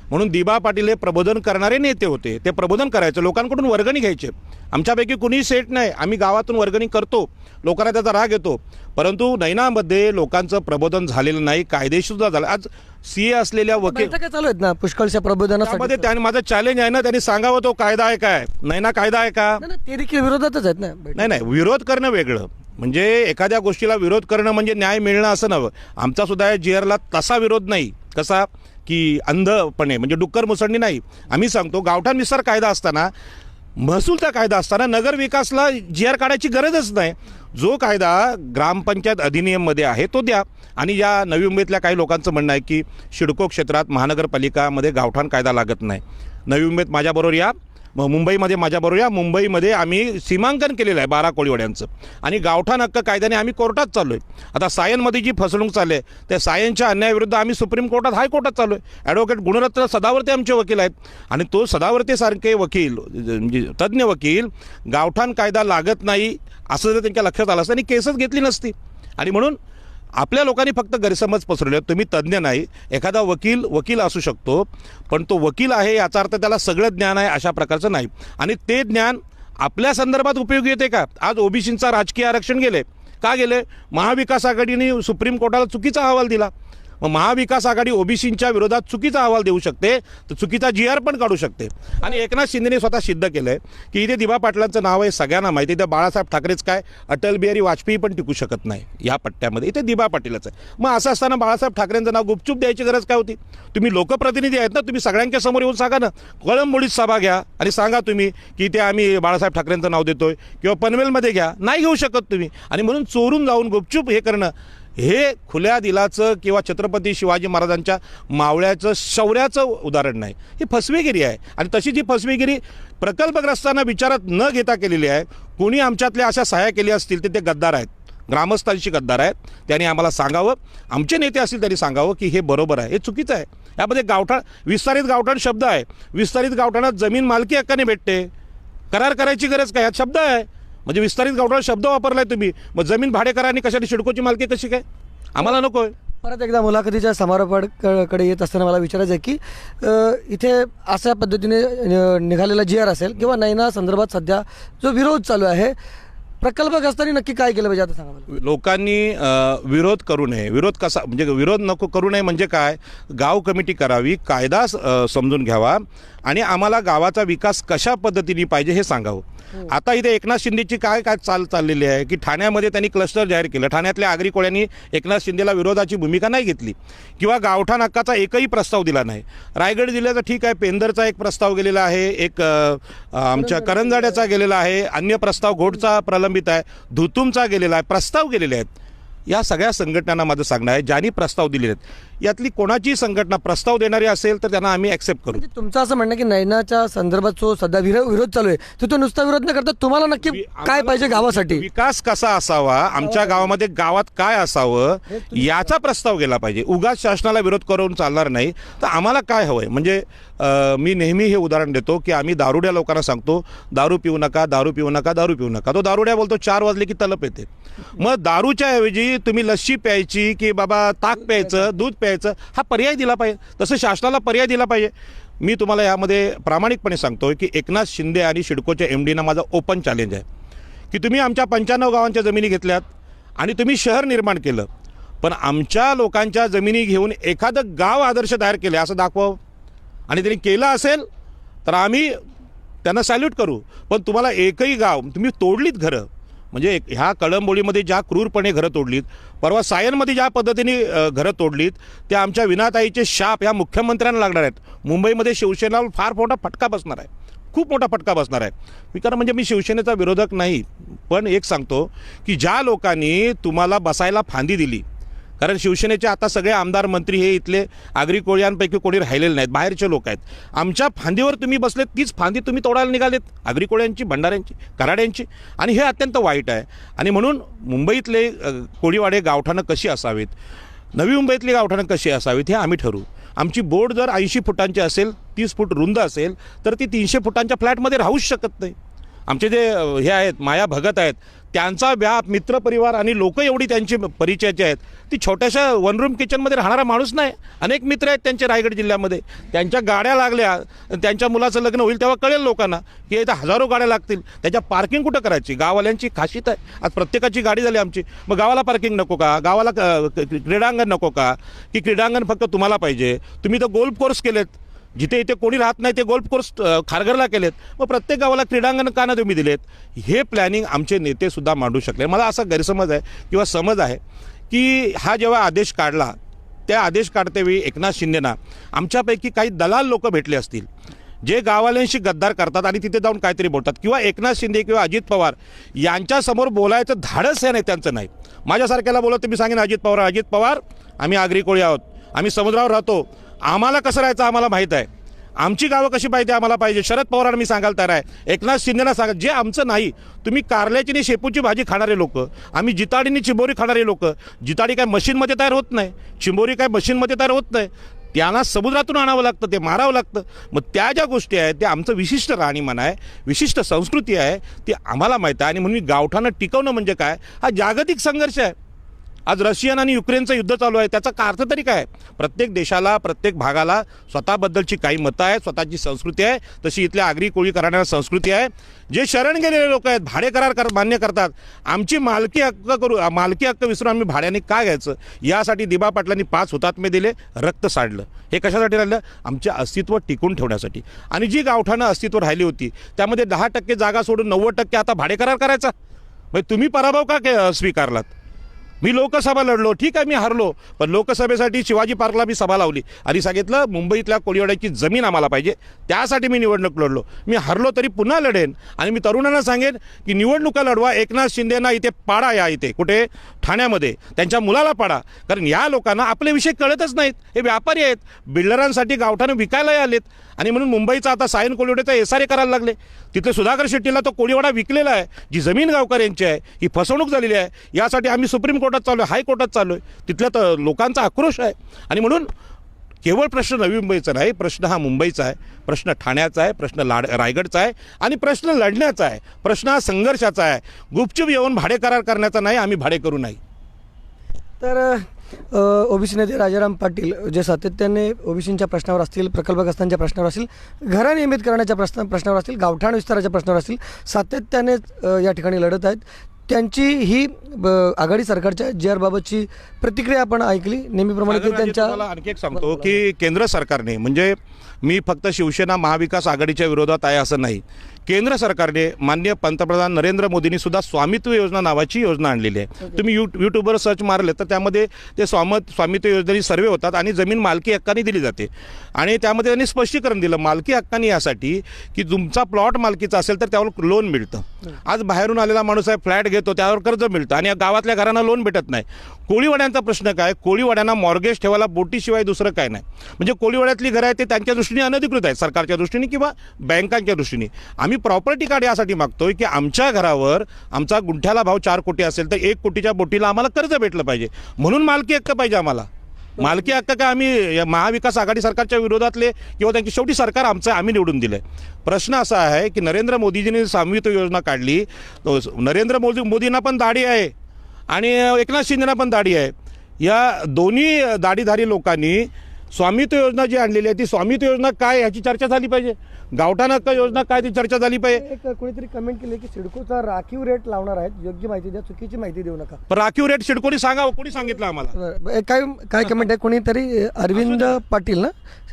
म्हणून दिबा पाटील हे प्रबोधन करणारे नेते होते. ते प्रबोधन करायचं, लोकांकडून वर्गणी घ्यायचे. आमच्यापैकी कुणीही सेट नाही, आम्ही गावातून वर्गणी करतो, लोकांना त्याचा राग येतो. परंतु नैनामध्ये लोकांचं प्रबोधन झालेलं नाही, कायदेशीर झालं. आज CA असलेल्या वकील काय चालू आहेत ना पुष्कळच्या प्रबोधनामध्ये. त्याने माझं चॅलेंज आहे ना, त्यांनी सांगावं तो कायदा आहे काय, नैना कायदा आहे का? ते देखील विरोधातच आहेत ना. नाही, विरोध करणं वेगळं, म्हणजे एखाद्या गोष्टीला विरोध करणं म्हणजे न्याय मिळणं असं नव्हं. आमचा सुद्धा या GRला तसा विरोध नाही, कसा की अंधपणे म्हणजे डुक्कर मुसंडी नाही. आम्ही सांगतो गावठाण विस्तार कायदा असताना, महसूलचा कायदा असताना नगर विकासला GR काढायची गरजच नाही. जो कायदा ग्रामपंचायत अधिनियममध्ये आहे तो द्या. आणि या नवी मुंबईतल्या काही लोकांचं म्हणणं आहे की सिडको क्षेत्रात महानगरपालिकामध्ये गावठाण कायदा लागत नाही. नवी मुंबईत माझ्याबरोबर या, मुंबईमध्ये माझ्याबरोबर या. मुंबईमध्ये आम्ही सीमांकन केलेलं आहे 12 कोळीवाड्यांचं आणि गावठाण हक्क कायद्याने आम्ही कोर्टात चाललो आहे. आता सायनमध्ये जी फसवणूक चालली आहे त्या सायनच्या अन्यायाविरुद्ध आम्ही सुप्रीम कोर्टात, हायकोर्टात चाललो आहे. ॲडव्होकेट गुणरत्न सदावर्ते आमचे वकील आहेत आणि तो सदावर्तेसारखे वकील म्हणजे तज्ज्ञ वकील गावठाण कायदा लागत नाही असं जर त्यांच्या लक्षात आलं असतं आणि केसच घेतली नसती. आणि म्हणून आपल्या लोकांनी फक्त गैरसमज पसरवले. तुम्ही तज्ज्ञ नाही, एखादा वकील असू शकतो, पण तो वकील आहे याचा अर्थ त्याला सगळं ज्ञान आहे अशा प्रकारचं नाही. आणि ते ज्ञान आपल्या संदर्भात उपयोगी येते का? आज OBCंचा राजकीय आरक्षण गेले का गेले? महाविकास आघाडीने सुप्रीम कोर्टाला चुकीचा अहवाल दिला. मग महाविकास आघाडी ओबीसींच्या विरोधात चुकीचा अहवाल देऊ शकते, तर चुकीचा GR पण काढू शकते. आणि एकनाथ शिंदेने स्वतः सिद्ध केलं आहे की इथे दिबा पाटलांचं नाव आहे सगळ्यांना माहिती. इथे बाळासाहेब ठाकरेच काय, अटल बिहारी वाजपेयी पण टिकू शकत नाही या पट्ट्यामध्ये. इथे दिबा पाटीलच आहे. मग असं असताना बाळासाहेब ठाकरेंचं नाव गुपचूप द्यायची गरज काय होती? तुम्ही लोकप्रतिनिधी आहेत ना, तुम्ही सगळ्यांच्या समोर येऊन सांगा ना, कळंबोलीत सभा घ्या आणि सांगा तुम्ही की इथे आम्ही बाळासाहेब ठाकरेंचं नाव देतोय, किंवा पनवेलमध्ये घ्या. नाही घेऊ शकत तुम्ही. आणि म्हणून चोरून जाऊन गुपचूप हे करणं हे खुल्या दिलाचं किंवा छत्रपती शिवाजी महाराजांच्या मावळ्याचं शौर्याचं उदाहरण नाही, ही फसवेगिरी आहे. आणि तशी जी फसवेगिरी प्रकल्पग्रस्तांना विचारात न घेता केलेली आहे. कोणी आमच्यातल्या अशा सहाय्या केली असतील तर ते गद्दार आहेत, ग्रामस्थांशी गद्दार आहेत. त्यांनी आम्हाला सांगावं, आमचे नेते असतील त्यांनी सांगावं की हे बरोबर आहे, हे चुकीचं आहे. यामध्ये गावठाण, विस्तारित गावठाण शब्द आहे. विस्तारित गावठाणात जमीन मालकी हक्काने भेटते, करार करायची गरज काय, यात शब्द आहे. म्हणजे विस्तारित गावठाण शब्द वापरलाय तुम्ही, मग जमीन भाडेकरांनी कशासाठी सिडकोची मालकी कशी काय? आम्हाला नको आहे. परत एकदा मुलाखतीच्या समारोपाकडे येत असताना मला विचारायचं आहे की इथे अशा पद्धतीने निघालेला GR असेल किंवा नैना संदर्भात सध्या जो विरोध चालू आहे, प्रकल्पग्रस्तांनी नक्की काय केलं पाहिजे आता सांगा मला. लोकांनी विरोध करू नये. विरोध कसा, म्हणजे विरोध नको करू नये म्हणजे काय? गाव कमिटी करावी, कायदा समजून घ्यावा आणि आम्हाला गावाचा विकास कशा पद्धतीने पाहिजे हे सांगावं. आता इथे एकनाथ शिंदेची काय चाललेली आहे की ठाण्यामध्ये त्यांनी क्लस्टर जाहीर केलं. ठाण्यातल्या आगरी कोळ्यांनी एकनाथ शिंदेला विरोधाची भूमिका नाही घेतली किंवा गावठाण हक्काचा एकही प्रस्ताव दिला नाही. रायगड जिल्ह्याचा ठीक आहे, पेंदरचा एक प्रस्ताव गेलेला आहे, एक आमच्या करंजाड्याचा गेलेला आहे, अन्य प्रस्ताव घोडचा प्रलंबित आहे, धुतुमचा गेलेला आहे, प्रस्ताव गेलेले आहेत. या सगळ्या संघटनांना माझं सांगणं आहे, ज्यांनी प्रस्ताव दिलेले आहेत यातली कोणाची संघटना प्रस्ताव देणारी असेल तर त्यांना आम्ही ॲक्सेप्ट करू. म्हणजे तुमचं असं म्हणणं की नैनाच्या संदर्भात जो सध्या विरोध चालू आहे तर तो नुसता विरोध न करता तुम्हाला नक्की काय पाहिजे गावासाठी, विकास कसा असावा, आमच्या गावामध्ये गावात काय असावं याचा प्रस्ताव गेला पाहिजे. उगाच शासनाला विरोध करून चालणार नाही. तर आम्हाला काय हवंय, म्हणजे मी नेहमी हे उदाहरण देतो की आम्ही दारुड्या लोकांना सांगतो दारू पिऊ नका, दारू पिऊ नका, दारू पिऊ नका. तो दारुड्या बोलतो 4 वाजले की तलप येते. मग दारूच्या ऐवजी तुम्ही लस्सी प्यायची की बाबा ताक प्यायचं, दूध प्यायचं, हा पर्याय दिला पाहिजे. तसं शासनाला पर्याय दिला पाहिजे. मी तुम्हाला यामध्ये प्रामाणिकपणे सांगतो की एकनाथ शिंदे आणि सिडकोच्या MDना माझा ओपन चॅलेंज आहे की तुम्ही आमच्या 95 गावांच्या जमिनी घेतल्यात आणि तुम्ही शहर निर्माण केलं, पण आमच्या लोकांच्या जमिनी घेऊन एखादं गाव आदर्श तयार केले असं दाखवावं. आणि त्यांनी केलं असेल तर आम्ही त्यांना सॅल्यूट करू. पण तुम्हाला एकही गाव तुम्ही तोडलीत घरं, म्हणजे ह्या कळंबोलीमध्ये ज्या क्रूरपणे घरं तोडलीत, परवा सायनमध्ये ज्या पद्धतीने घरं तोडलीत, त्या आमच्या विनाताईचे शाप ह्या मुख्यमंत्र्यांना लागणार आहेत. मुंबईमध्ये शिवसेनेला फार मोठा फटका बसणार आहे, खूप मोठा फटका बसणार आहे. कारण म्हणजे मी शिवसेनेचा विरोधक नाही, पण एक सांगतो की ज्या लोकांनी तुम्हाला बसायला फांदी दिली, कारण शिवसेनेचे आता सगळे आमदार मंत्री हे इथले आगरी कोळ्यांपैकी कोणी राहिलेले नाहीत, बाहेरचे लोक आहेत. आमच्या फांदीवर तुम्ही बसलेत, तीच फांदी तुम्ही तोडायला निघालेत, आगरी कोळ्यांची, भंडाऱ्यांची, कराड्यांची. आणि हे अत्यंत वाईट आहे. आणि म्हणून मुंबईतले कोळीवाडे गावठाणं कशी असावीत, नवी मुंबईतली गावठाणं कशी असावीत हे आम्ही ठरवू. आमची बोर्ड जर 80 फुटांची असेल, 30 फूट रुंद असेल, तर ती 300 फुटांच्या फ्लॅटमध्ये राहूच शकत नाही. आमचे जे हे आहेत माया भगत आहेत, त्यांचा व्याप, मित्रपरिवार आणि लोक एवढी त्यांची परिचयाचे आहेत. ती छोट्याशा 1 रूम किचनमध्ये राहणारा माणूस नाही. अनेक मित्र आहेत त्यांचे रायगड जिल्ह्यामध्ये. त्यांच्या गाड्या लागल्या, त्यांच्या मुलाचं लग्न होईल तेव्हा कळेल लोकांना की इथं हजारो गाड्या लागतील. त्याच्या पार्किंग कुठं करायची? गाववाल्यांची खासियत आहे. आज प्रत्येकाची गाडी झाली आमची. मग गावाला पार्किंग नको का? गावाला क्रीडांगण नको का? की क्रीडांगण फक्त तुम्हाला पाहिजे? तुम्ही तर गोल्फ कोर्स केलेत, जिथे इथे कोणी राहत नाही ते गोल्फ कोर्स खारघरला केलेत. मग प्रत्येक गावाला क्रीडांगण का ना तुम्ही दिलेत? हे प्लॅनिंग आमचे नेतेसुद्धा मांडू शकले. मला असा गैरसमज आहे किंवा समज आहे की हा जेव्हा आदेश काढला, त्या आदेश काढतेवेळी एकनाथ शिंदेना आमच्यापैकी काही दलाल लोक भेटले असतील जे गाववाल्यांशी गद्दार करतात आणि तिथे जाऊन काहीतरी बोलतात, किंवा एकनाथ शिंदे किंवा अजित पवार यांच्यासमोर बोलायचं धाडस या नेत्यांचं नाही. माझ्यासारख्याला बोलत तुम्ही सांगेन अजित पवार आम्ही आगरी कोळी आहोत, आम्ही समुद्रावर राहतो, आम्हाला कसं राहायचं आम्हाला माहीत आहे, आमची गावं कशी पाहिजे आम्हाला पाहिजे. शरद पवारांना मी सांगायला तयार आहे. एकनाथ शिंदेना सांगा जे आमचं नाही. तुम्ही कारल्याची आणि शेपूची भाजी खाणारे लोक, आम्ही जिताडीनी चिंबोरी खाणारे लोक. जिताडी काय मशीनमध्ये तयार होत नाही, चिंबोरी काय मशीनमध्ये तयार होत नाही. त्यांना समुद्रातून आणावं लागतं, ते मारावं लागतं. मग त्या ज्या गोष्टी आहेत त्या आमचं विशिष्ट राहणीमान आहे, विशिष्ट संस्कृती आहे, ती आम्हाला माहीत आहे. आणि म्हणून गावठाणं टिकवणं म्हणजे काय, हा जागतिक संघर्ष आहे. आज रशियन आणि युक्रेनचं युद्ध चालू आहे, त्याचा का अर्थ तरी काय? प्रत्येक देशाला, प्रत्येक भागाला स्वतःबद्दलची काही मतं आहेत, स्वतःची संस्कृती आहे. तशी इथल्या आगरी कोळी करणाऱ्या संस्कृती आहे. जे शरण गेलेले लोक आहेत, भाडे करार मान्य करतात. आमची मालकी हक्क विसरून आम्ही भाड्याने का घ्यायचं? यासाठी दिबा पाटलांनी 5 हुतात्मे दिले, रक्त सांडलं. हे कशासाठी राहिलं? आमचे अस्तित्व टिकून ठेवण्यासाठी. आणि जी गावठाणं अस्तित्व राहिली होती त्यामध्ये 10% जागा सोडून 90% आता भाडे करार करायचा. म्हणजे तुम्ही पराभव का स्वीकारलात? मी लोकसभा लढलो, ठीक आहे, मी हरलो, पण लोकसभेसाठी शिवाजी पार्कला मी सभा लावली आणि सांगितलं मुंबईतल्या कोळीवाड्याची जमीन आम्हाला पाहिजे, त्यासाठी मी निवडणूक लढलो. मी हरलो तरी पुन्हा लढेन. आणि मी तरुणांना सांगेन की निवडणुका लढवा. एकनाथ शिंदेना इथे पाडा, या इथे कुठे ठाण्यामध्ये त्यांच्या मुलाला पाडा. कारण या लोकांना आपले विषय कळतच नाहीत. हे व्यापारी आहेत, बिल्डरांसाठी गावठाणं विकायला आलेत आणि म्हणून मुंबईचा आता सायन कोळीवाड्याचा एसआरए करायला लागले. तिथले सुधाकर शेट्टीला तो कोळीवाडा विकलेला आहे, जी जमीन गावकऱ्यांची आहे, ही फसवणूक झालेली आहे. यासाठी आम्ही सुप्रीम कोर्टात चाललो आहे, हायकोर्टात चाललो आहे. तिथल्या तर लोकांचा आक्रोश आहे. आणि म्हणून केवळ प्रश्न नवी मुंबईचा नाही, प्रश्न हा मुंबईचा आहे, प्रश्न ठाण्याचा आहे, प्रश्न रायगडचा आहे आणि प्रश्न लढण्याचा आहे, प्रश्न हा संघर्षाचा आहे. गुपचूप येऊन भाडे करार करण्याचा नाही, आम्ही भाडे करू नाही. तर ओबीसी नेते राजाराम पाटील जे सातत्याने ओबीसींच्या प्रश्नावर असतील, प्रकल्पग्रस्तांच्या प्रश्नावर असतील, घरं नियमित करण्याच्या प्रश्नावर असतील, गावठाण विस्ताराच्या प्रश्नावर असतील, सातत्याने या ठिकाणी लढत आहेत. त्यांची ही आघाडी सरकारच्या JR बाबतची प्रतिक्रिया आपण ऐकली. नेहमीप्रमाणे ते त्यांच्या मला आणखी एक सांगतो की केंद्र सरकारने, म्हणजे मी फक्त शिवसेना महाविकास आघाडीच्या विरोधात आहे असं नाही, केंद्र सरकारने माननीय पंतप्रधान नरेंद्र मोदींनी सुद्धा स्वामित्व योजना नावाची योजना आणलेली आहे. तुम्ही यूट्यूबवर सर्च मारले तर त्यामध्ये ते स्वामित्व योजनेची सर्वे होतात आणि जमीन मालकी हक्काने दिली जाते. आणि त्यामध्ये त्यांनी स्पष्टीकरण दिलं मालकी हक्काने, यासाठी की तुमचा प्लॉट मालकीचा असेल तर त्यावर लोन मिळतं. आज बाहेरून आलेला माणूस आहे, फ्लॅट घेतो, त्यावर कर्ज मिळतं आणि गावातल्या घरांना लोन भेटत नाही. कोळीवाड्यांचा प्रश्न काय? कोळीवाड्यांना मॉर्गेज ठेवायला बोटीशिवाय दुसरं काय नाही. म्हणजे कोळीवाड्यातली घरं आहेत ते त्यांच्या दृष्टीने अनधिकृत आहेत, सरकारच्या दृष्टीने किंवा बँकांच्या दृष्टीने. आम्ही प्रॉपर्टी कार्ड यासाठी मागतोय की आमच्या घरावर आमचा गुंठ्याला भाव 4 कोटी असेल तर 1 कोटीच्या बोटीला आम्हाला कर्ज भेटलं पाहिजे. म्हणून मालकी हक्क पाहिजे आम्हाला. मालकी हक्क काय आम्ही महाविकास आघाडी सरकारच्या विरोधातले किंवा त्यांची, शेवटी सरकार आमचं, आम्ही निवडून दिलं आहे. प्रश्न असा आहे की नरेंद्र मोदीजींनी स्वामित्व योजना काढली. नरेंद्र मोदींना पण दाढी आहे आणि एकनाथ शिंदेना पण दाढी आहे. या दोन्ही दाढीधारी लोकांनी स्वामित्व योजना जी आणलेली आहे ती स्वामित्व योजना काय ह्याची चर्चा झाली पाहिजे. गावठाण हक्क योजना काय ती चर्चा झाली पाहिजे. एक कोणीतरी कमेंट केली की सिडकोचा राखीव रेट लावणार आहेत, योग्य माहिती द्या, चुकीची माहिती देऊ नका. पण राखीव रेट सिडकोनी सांगावं, कोणी सांगितलं आम्हाला? काय कमेंट आहे? कोणीतरी अरविंद पाटील ना,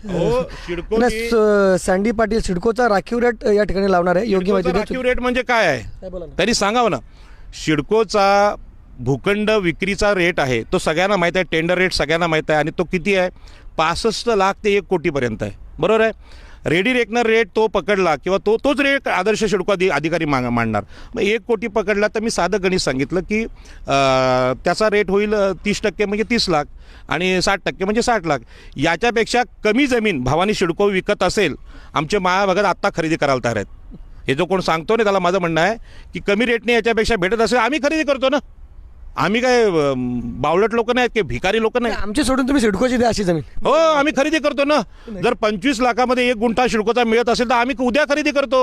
हो, सँडी पाटील, सिडकोचा राखीव रेट या ठिकाणी लावणार आहे, योग्य माहिती द्या. राखीव रेट म्हणजे काय आहे त्यांनी सांगावं ना. सिडकोचा भूखंड विक्रीचा रेट आहे तो सगळ्यांना माहीत आहे, टेंडर रेट सगळ्यांना माहीत आहे आणि तो किती आहे? 65 लाख ते 1 कोटीपर्यंत आहे, बरोबर आहे. रेडी रेकनर रेट तो पकडला किंवा तोच रेट आदर्श सिडको अधिकारी मांडणार. मग 1 कोटी पकडला तर मी साधं गणित सांगितलं की त्याचा रेट होईल 30% म्हणजे 30 लाख आणि 60% म्हणजे 60 लाख. याच्यापेक्षा कमी जमीन भावानी सिडको विकत असेल, आमचे महाभागात आत्ता खरेदी करायला तयार आहेत. हे जो कोण सांगतो ना त्याला माझं म्हणणं आहे की कमी रेटने याच्यापेक्षा भेटत असेल, आम्ही खरेदी करतो ना. आम्ही काय बावलट लोक नाहीत की भिकारी लोक नाही. आमची सोडून तुम्ही सिडकोची द्या अशी जमीन. हो, आम्ही खरेदी करतो ना. जर 25 लाखामध्ये 1 गुंठा सिडकोचा मिळत असेल तर आम्ही उद्या खरेदी करतो.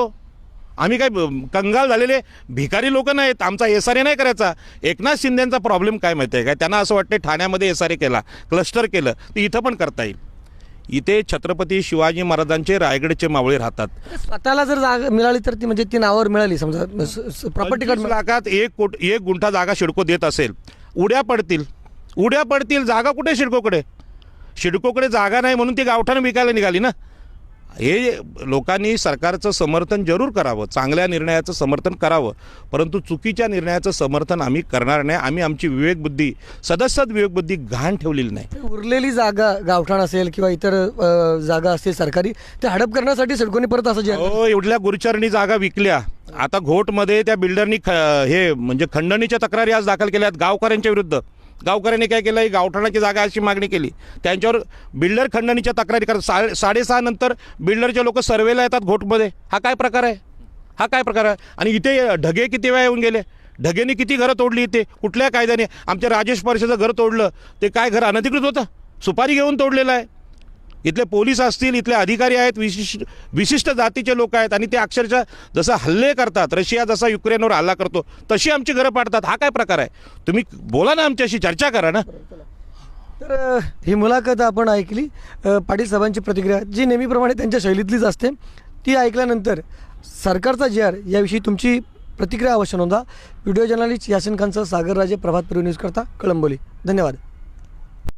आम्ही काय कंगाल झालेले भिकारी लोक नाहीत. आमचा एसआरए नाही करायचा. एकनाथ शिंदेचा प्रॉब्लेम काय माहिती आहे काय? त्यांना असं वाटतं ठाण्यामध्ये एसआरए केला, क्लस्टर केलं तर इथं पण करता येईल. इथे छत्रपती शिवाजी महाराजांचे रायगडचे मावळे राहतात. स्वतःला जर जागा मिळाली तर ती, म्हणजे ती नावावर मिळाली समजा, प्रॉपर्टी कार्ड 25 लाखात 1 गुंठा जागा सिडको देत असेल, उड्या पडतील. जागा कुठे? सिडकोकडे जागा नाही म्हणून ती गावठाण विकायला निघाली ना. हे लोकांनी सरकारचं समर्थन जरूर करावं, चांगल्या निर्णयाचं समर्थन करावं, परंतु चुकीच्या निर्णयाचं समर्थन आम्ही करणार नाही. आम्ही आमची सदस्यात विवेकबुद्धी घाण ठेवलेली नाही. उरलेली जागा गावठाण असेल किंवा इतर जागा असतील सरकारी, ते हडप करण्यासाठी सिडकोने परत असं हो, एवढल्या गुरुचरणी जागा विकल्या. आता घोटमध्ये त्या बिल्डरनी हे म्हणजे खंडणीच्या तक्रारी आज दाखल केल्या आहेत गावकऱ्यांच्या विरुद्ध. गावकऱ्यांनी काय केलं? ही गावठाणाची जागा अशी मागणी केली, त्यांच्यावर बिल्डर खंडणीच्या तक्रारी करतात. 6:30 नंतर बिल्डरचे लोक सर्वेला येतात घोटमध्ये. हा काय प्रकार आहे? आणि इथे ढगे किती वेळा येऊन गेले? ढगेने किती घरं तोडली इथे? कुठल्या कायद्याने? आमच्या राजेश परशेचं घर तोडलं, ते काय घर अनधिकृत होतं? सुपारी घेऊन तोडलेलं आहे. इथले पोलीस असतील, इथले अधिकारी आहेत, विशिष्ट जातीचे लोक आहेत आणि ते अक्षरशः जसं हल्ले करतात, रशिया जसा युक्रेनवर हल्ला करतो तशी आमची घरं पाडतात. हा काय प्रकार आहे? तुम्ही बोला ना, आमच्याशी चर्चा करा ना. तर ही मुलाखत आपण ऐकली. पाटील साहेबांची प्रतिक्रिया जी नेहमीप्रमाणे त्यांच्या शैलीतलीच असते ती ऐकल्यानंतर सरकारचा जी.आर याविषयी तुमची प्रतिक्रिया अवश्य नोंदा. व्हिडिओ जर्नलिस्ट यासिन खानसह सागर राजे, प्रभात पूर्व न्यूज करता, कळंबोली. धन्यवाद.